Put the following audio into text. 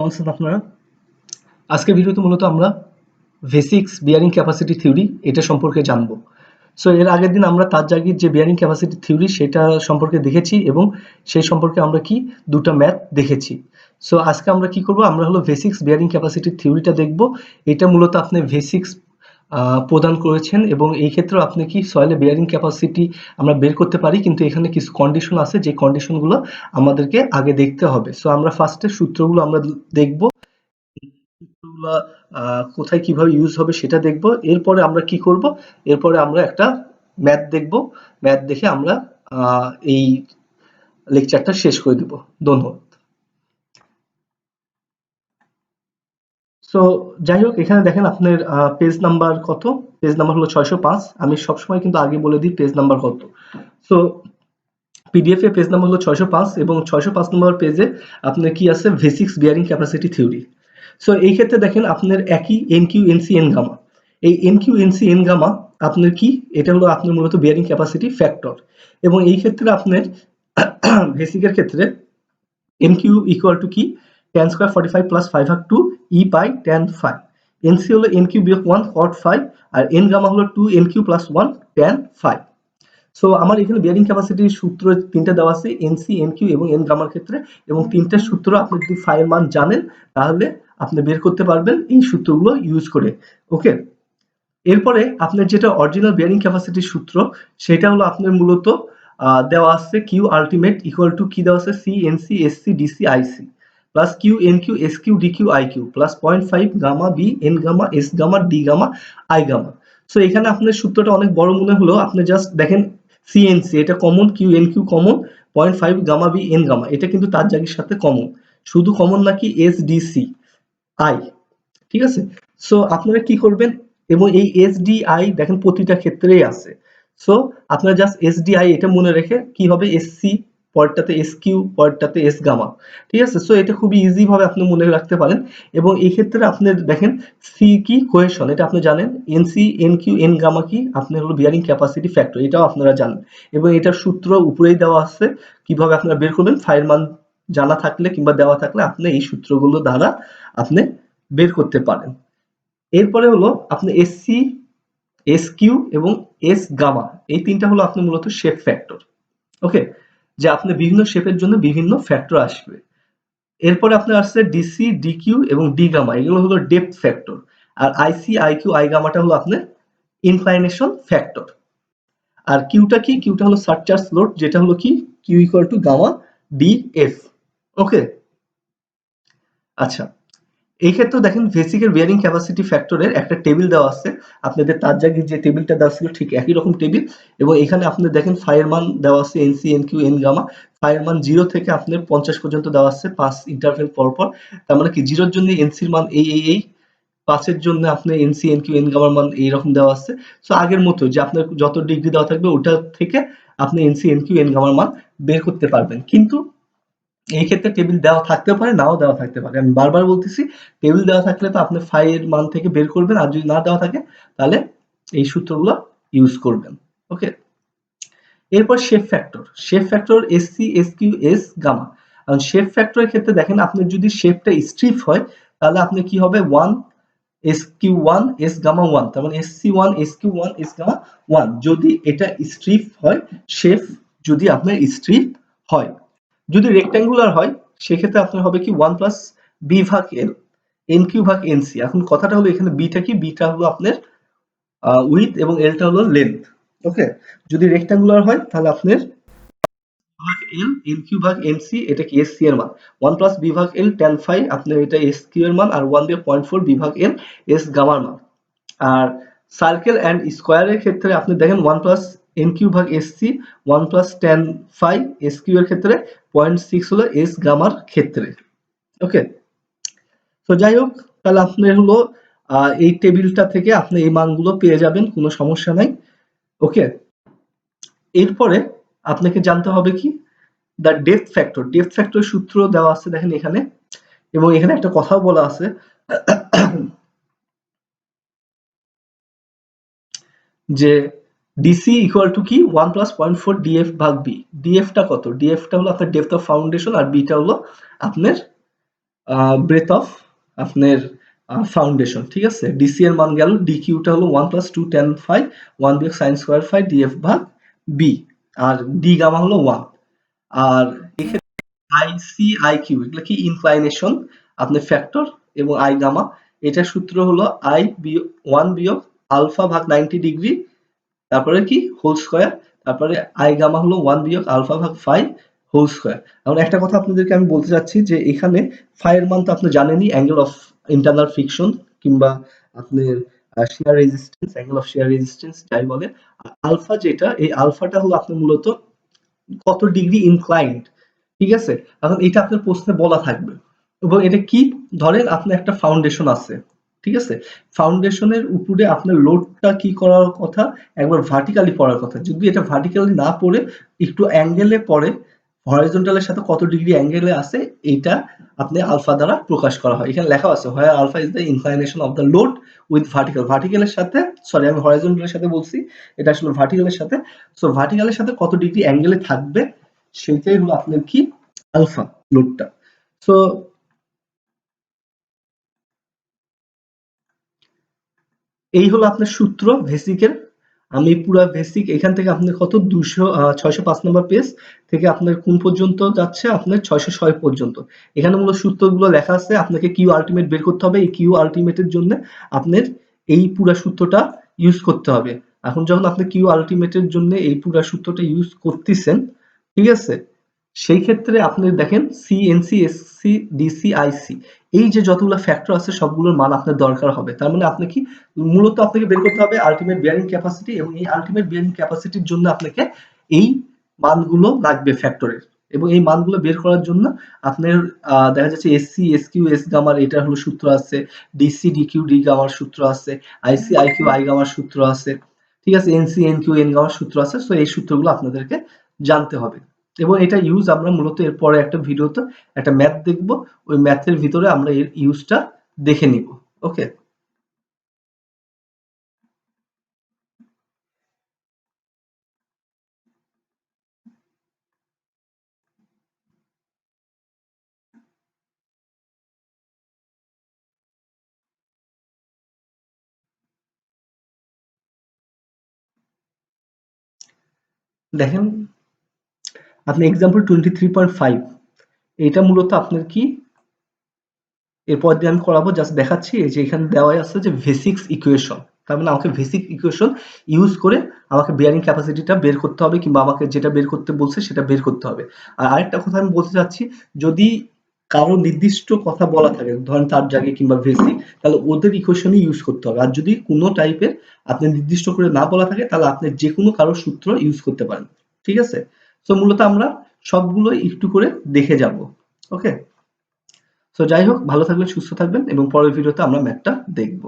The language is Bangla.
অবস্থা আপনারা আজকের ভিডিওতে মূলত আমরা বেসিক্স বিয়ারিং ক্যাপাসিটি থিওরি এটা সম্পর্কে জানবো। সো এর আগের দিন আমরা তার জাগির যে বিয়ারিং ক্যাপাসিটি থিওরি সেটা সম্পর্কে দেখেছি এবং সেই সম্পর্কে আমরা কি দুটো ম্যাথ দেখেছি। সো আজকে আমরা কি করব, আমরা হলো বেসিক্স বিয়ারিং ক্যাপাসিটি থিওরিটা দেখব। এটা মূলত আপনি বেসিক্স প্রদান করেছেন এবং এই ক্ষেত্রে আপনি কি সয়েলে বিয়ারিং ক্যাপাসিটি আমরা বের করতে পারি, কিন্তু এখানে কিছু কন্ডিশন আছে যে কন্ডিশনগুলো আমাদেরকে আগে দেখতে হবে। সো আমরা ফার্স্টে সূত্রগুলো আমরা দেখব, সূত্রগুলা কোথায় কিভাবে ইউজ হবে সেটা দেখব। এরপরে আমরা কি করব, এরপরে আমরা একটা ম্যাথ দেখব। ম্যাথ দেখে আমরা এই লেকচারটা শেষ করে দিব। ধন্যবাদ। সো যাই হোক, এখানে দেখেন আপনার পেজ নাম্বার কত, পেজ নাম্বার হলো 605। আমি সবসময় কিন্তু আগে বলে দিই পেজ নাম্বার কত। সো পিডিএফ এ পেজ নাম্বার হলো 605 এবং 605 নম্বর পেজে আপনার কি আছে, basics bearing capacity theory. So এই ক্ষেত্রে দেখেন আপনার একই N Q N C N gamma, এই N Q N C N gamma আপনার কি, এটা হলো আপনার মূলত বিয়ারিং ক্যাপাসিটি ফ্যাক্টর। এবং এই ক্ষেত্রে আপনার বেসিকের ক্ষেত্রে এন কিউ ইকুয়াল টু কি, tan স্কয়ার 45 প্লাস 5 ভাগ 2 ই পাই tan 5। এনসি হলো এন কিউ বিয়োগ 1 cot 5 আর এন গামা হলো 2 N Q plus 1 tan 5। So আমার এখানে বিয়ারিং ক্যাপাসিটির সূত্র তিনটা দেওয়া আছে, এনসি এনকিউ এবং এন গামার ক্ষেত্রে, এবং তিনটা সূত্র আপনি যদি ফাইয়ের মান জানেন তাহলে আপনি বের করতে পারবেন এই সূত্রগুলো ইউজ করে। ওকে, এরপরে আপনার যেটা অরিজিনাল বিয়ারিং ক্যাপাসিটির সূত্র সেটা হলো আপনার মূলত দেওয়া আছে কিউ আলটিমেট ইকুয়াল টু কি দেওয়া আছে, C NC SC DC IC plus Q NQ SQ DQ IQ plus 0.5 gamma B N gamma S gamma D gamma I gamma. So এখানে আপনার সূত্রটা অনেক বড় মনে হলো, আপনি জাস্ট দেখেন সিএনসি এটা common, Q N Q common, 0.5 gamma B N gamma এটা কিন্তু তার জায়গার সাথে কমন, শুধু কমন নাকি এস ডিসি আই। ঠিক আছে, সো আপনারা কি করবেন, এবং এই এস ডি আই দেখেন প্রতিটা ক্ষেত্রেই আছে। সো আপনারা জাস্ট এস ডি আই এটা মনে রেখে কি হবে, এস সি পরেরটাতে এস কিউ পরেরটাতে এস গামা। ঠিক আছে, সো এটা খুবই ইজি ভাবে আপনি মনে রাখতে পারেন। এবং এই ক্ষেত্রে আপনি দেখেন সি কি কোহেশন, এটা আপনি জানেন, N C N Q N gamma কি আপনার হলো বিয়ারিং ক্যাপাসিটি ফ্যাক্টর, এটাও আপনারা জানেন। এবং এটার সূত্র উপরেই দেওয়া আছে, কিভাবে আপনারা বের করবেন, ফাইয়ের মান জানা থাকলে কিংবা দেওয়া থাকলে আপনি এই সূত্রগুলো দ্বারা আপনি বের করতে পারেন। এরপরে হলো আপনি এসসি এস কিউ এবং এস গামা, এই তিনটা হলো আপনি মূলত শেপ ফ্যাক্টর। ওকে, যে আপনি বিভিন্ন শেপের জন্য বিভিন্ন ফ্যাক্টর আসবে। এরপরে আপনার আসছে ডিসি ডিকিউ এবং ডি গামা, এগুলো হলো ডেপথ ফ্যাক্টর। আর আইসি আইকিউ আই গামাটা হলো আপনার ইনক্লাইনেশন ফ্যাক্টর। আর কিউটা কি, কিউটা হলো সারচার্জ লোড, যেটা হলো কি Q equal to gamma D F. Okay, আচ্ছা, এই ক্ষেত্রে দেখেন বেসিকের বিয়ারিং ক্যাপাসিটি ফ্যাক্টরের একটা টেবিল দেওয়া আছে, আপনাদের তার জায়গায় যে টেবিলটা দেওয়া ছিল ঠিক একই রকম টেবিল। এবং এখানে আপনি দেখেন ফাইয়ের মান দেওয়া আছে NC N Q N gamma, ফাইয়ের মান 0 থেকে আপনার 50 পর্যন্ত দেওয়া আছে 5 ইন্টারভেল পর পর। তার মানে কি 0 এর জন্য এনসির মান এই 5 এর জন্য আপনার এনসি এন কিউ এন গামার মান এইরকম দেওয়া আছে। সো আগের মতো যে আপনার যত ডিগ্রি দেওয়া থাকবে ওটা থেকে আপনি এনসি এন কিউ এন গামার মান বের করতে পারবেন। কিন্তু এই ক্ষেত্রে টেবিল দেওয়া থাকতে পারে, নাও দেওয়া থাকতে পারে। আমি বারবার বলতেছি, টেবিল দেওয়া থাকলে তো আপনি ফাই এর মান থেকে বের করবেন, আর যদি না দেওয়া থাকে তাহলে এই সূত্রগুলো ইউজ করবেন। ওকে, এরপর shape factor, shape factor SC S Q S gamma. কারণ শেপ ফ্যাক্টরের ক্ষেত্রে দেখেন আপনার যদি শেপটা স্ট্রিপ হয় তাহলে আপনি কি হবে 1 এস কিউ 1 এস গামা 1, তার মানে SC 1 S Q 1 S gamma 1 যদি এটা স্ট্রিপ হয়, শেপ যদি আপনার স্ট্রিপ হয়। যদি রেক্ট্যাঙ্গুলার হয় সেক্ষেত্রে আপনার হবে কি 1 প্লাস বি ভাগ এল এন কিউ ভাগ এন সি। এখন কথাটা হলো এখানে বিটা কি, বিটা হলো আপনার উইথ এবং এলটা হলো লেন্থ। ওকে, যদি রেক্ট্যাঙ্গুলার হয় তাহলে আপনার ভাগ এল এন কিউ ভাগ এন সি, এটা কি এস সি এর মান, 1 প্লাস বি ভাগ এল tan 5 আপনার এটা এস কিউ এর মান, আর 1 দিয়ে 0.4 বি ভাগ এল এস গামার মান। আর সার্কেল অ্যান্ড স্কোয়ারের ক্ষেত্রে আপনি দেখেন 1 প্লাস এন কিউ ভাগ S C, 1 plus tan 5 S Q এর ক্ষেত্রে 0.6 হলো এস গামার ক্ষেত্রে। ওকে, তো যাই হোক, তাহলে আপনার হলো এই টেবিলটা থেকে আপনি এই মানগুলো পেয়ে যাবেন, কোনো সমস্যা নাই। ওকে, এরপরে আপনাকে জানতে হবে কি, the depth factor, depth factor সূত্র দেওয়া আছে দেখেন এখানে, এবং এখানে একটা কথাও বলা আছে যে ডিসি ইকুয়াল টু কি 1 প্লাস 0.4 ডিএফ ভাগ বি। ডিএফটা কত, ডিএফটা হলো আপনার ডেপথ অফ ফাউন্ডেশন, আর বিটা হলো আপনার ব্রেথ অফ আপনার ফাউন্ডেশন, ঠিক আছে। ডিসি এর মান গেল, ডিকিউটা হলো 1 + 2 tan phi 1 বিয়োগ sin স্কয়ার phi df ভাগ বি, আর ডি গামা হলো 1। আর এক্ষেত্রে আইসি আইকিউ এগুলো কি ইনক্লাইনেশন আপনার ফ্যাক্টর, এবং আই গামা এটার সূত্র হলো আই বিয়োগ 1 বিয়োগ আলফা ভাগ 90 ডিগ্রি, তারপরে কি হোল স্কয়ার, তারপরে আই গামা হলো 1 বিয়োগ আলফা ভাগ ফাই হোল স্কয়ার। এখন একটা কথা আপনাদেরকে আমি বলতে চাচ্ছি যে এখানে ফাই এর মান তো আপনি জানেনই, অ্যাঙ্গেল অফ ইন্টারনাল ফ্রিকশন কিংবা আপনার shear resistance, angle of shear resistance যাই বলে। আলফা যেটা, এই আলফাটা হলো আপনার মূলত কত ডিগ্রি ইনক্লাইন্ড, ঠিক আছে। এখন এটা আপনার প্রশ্নে বলা থাকবে, এবং এটা কি, ধরেন আপনার একটা ফাউন্ডেশন আছে, ঠিক আছে। ফাউন্ডেশনের উপরে আপনার লোডটা কি করার কথা, একবার ভার্টিক্যালি পড়ার কথা। যদি এটা ভার্টিক্যালি না পড়ে একটু অ্যাঙ্গেলে পড়ে, হরাইজন্টালের সাথে কত ডিগ্রি অ্যাঙ্গেলে আছে, এইটা আপনি আলফা দ্বারা প্রকাশ করা হয়। এখানে লেখা আছে where alpha is the inclination of the load with vertical, ভার্টিক্যালের সাথে, সরি আমি হরাইজন্টালের সাথে বলছি, এটা আসলে ভার্টিক্যালের সাথে। সো ভার্টিক্যালের সাথে কত ডিগ্রি অ্যাঙ্গেলে থাকবে সেটাই হলো আপনার কি আলফা লোডটা। সো এই হলো আপনার সূত্র বেসিকের। আমি পুরা বেসিক এখান থেকে আপনার কত 605 নম্বর পেজ থেকে আপনার কোন পর্যন্ত যাচ্ছে, আপনার 606 পর্যন্ত। এখানে মূলত সূত্রগুলো লেখা আছে, আপনাকে কিউ আলটিমেট বের করতে হবে। এই কিউ আলটিমেটের জন্য আপনার এই পুরা সূত্রটা ইউজ করতে হবে। এখন যখন আপনি কিউ আলটিমেটের জন্য এই পুরা সূত্রটা ইউজ করতেছেন, ঠিক আছে, সেই ক্ষেত্রে আপনি দেখেন সিএনসি এসসি ডিসি আইসি এই যে যতগুলো ফ্যাক্টর আছে সবগুলোর মান আপনার দরকার হবে। তার মানে আপনি কি মূলত আপনাকে বের করতে হবে আলটিমেট বিয়ারিং ক্যাপাসিটি, এবং এই আলটিমেট বিয়ারিং ক্যাপাসিটির জন্য আপনাকে এই মানগুলো লাগবে ফ্যাক্টরের। এবং এই মানগুলো বের করার জন্য আপনার দেখা যাচ্ছে এসসি এসকিউ এস গামার এটা হলো সূত্র আছে, ডিসি ডিকিউ ডি গামার সূত্র আছে, আইসি আইকিউ আই গামার সূত্র আছে, ঠিক আছে, এনসি এনকিউ এন গামার সূত্র আছে। সো এই সূত্রগুলো আপনাদেরকে জানতে হবে, এবং এটা ইউজ আমরা মূলত এরপরে একটা ভিডিওতে একটা ম্যাথ দেখব, ওই ম্যাথের ভিতরে আমরা এর ইউজটা দেখে নিব। ওকে, দেখেন আপনি এক্সাম্পল 23.5, এটা মূলত আপনার কি, এরপর দিয়ে আমি করাবো, জাস্ট দেখাচ্ছি। এই যে এখানে দেওয়া আছে যে বেসিক্স ইকুয়েশন, তার মানে আমাকে বেসিক ইকুয়েশন ইউজ করে আমাকে বিয়ারিং ক্যাপাসিটিটা বের করতে হবে, কিংবা আমাকে যেটা বের করতে বলছে সেটা বের করতে হবে। আর আরেকটা কথা আমি বলতে চাচ্ছি, যদি কারো নির্দিষ্ট কথা বলা থাকে, ধরেন তার জায়গায় কিংবা বেসিক, তাহলে ওদের ইকুয়েশনই ইউজ করতে হবে। আর যদি কোনো টাইপের আপনি নির্দিষ্ট করে না বলা থাকে, তাহলে আপনি যে কোনো কারো সূত্র ইউজ করতে পারেন, ঠিক আছে। তো মূলত আমরা সবগুলো একটু করে দেখে যাব। ওকে, সো যাই হোক, ভালো থাকবেন, সুস্থ থাকবেন, এবং পরের ভিডিওতে আমরা ম্যাথটা দেখব।